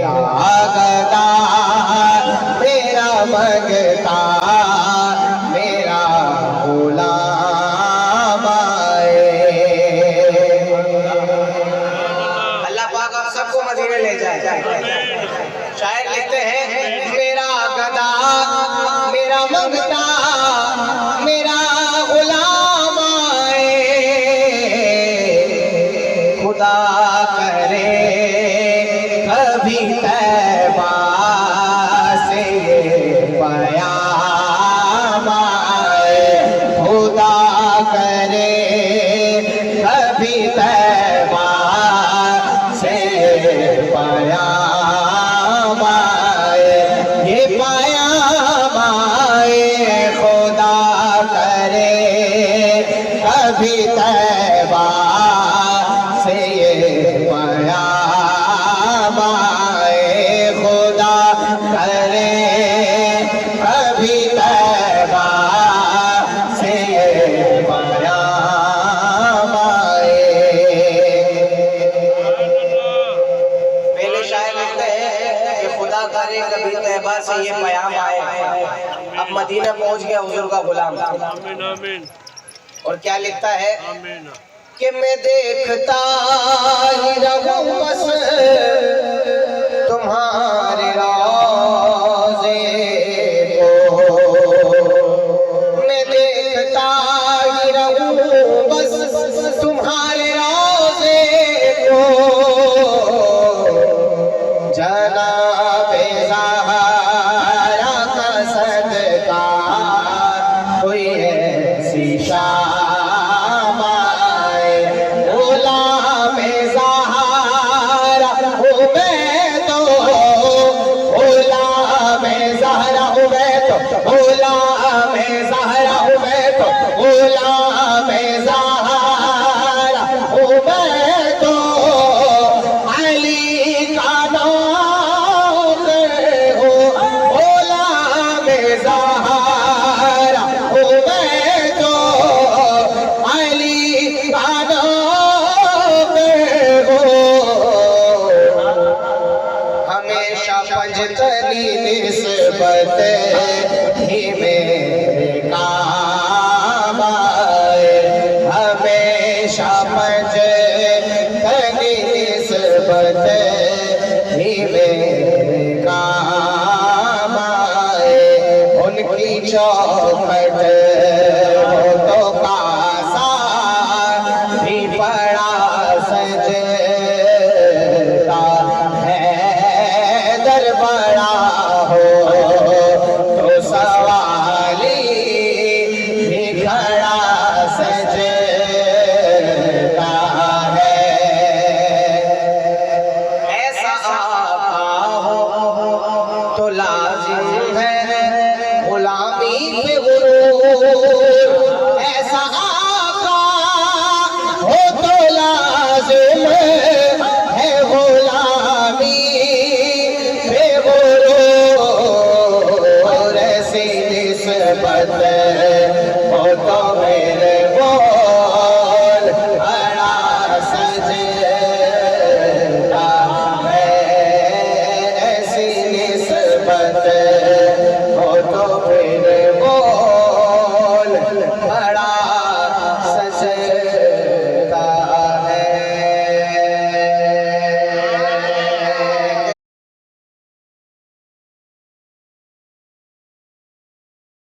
मेरा गदा मेरा मंगता मेरा गुलाम आए। अल्लाह पाक आप सबको मदीने ले जाए। शायर लिखते हैं मेरा गदा मेरा मंगता मेरा गुलाम आए। खुदा करे कभी तैबा से ये पयाम आए। खुदा करे कभी तैबा से ये पयाम आए। ये पयाम आए खुदा करे कभी तैबा से ये पयाम आए। खुदा करे कभी तैबा से ये पयाम आए। पहले शायर लिखते हैं कि खुदा करे कभी तैबा से ये पयाम आए। अब मदीना पहुंच गया हुजूर का गुलाम। और क्या लिखता है कि मैं देखता ही रहूं बस तुम्हारे रोज़े को। मैं देखता ही रहूं बस तुम्हारे रोज़े को। जनाबे ज़हरा का सदका कोई ऐसी शाम आए। गुलामे ज़हरा हूँ मैं तो गुलामे ज़हरा हूँ मैं तो गुलामे ज़हरा हूँ मैं तो गुलामे ज़हरा हूँ मैं तो। अली का नाम हो गुलामे ज़हरा हूँ मैं तो। अली का नाम हो हमेशा पंजतनी निस्बत ही मेरे काम आए। हमेशा पंजतनी निस्बत ही मेरे काम आए। उनकी चौखट हो तो कासा भी बड़ा सजता है। दर बड़ा हो तो सवाली भी खड़ा सजता है। ऐसा आका हो तो लाजिम है गुलामी पे गुरूर। ऐसा आका हो तो लाजिम है गुलामी पे गुरूर। ऐसी निस्बत हो तो मेरे बोल बड़ा सजता है। ऐसी निस्बत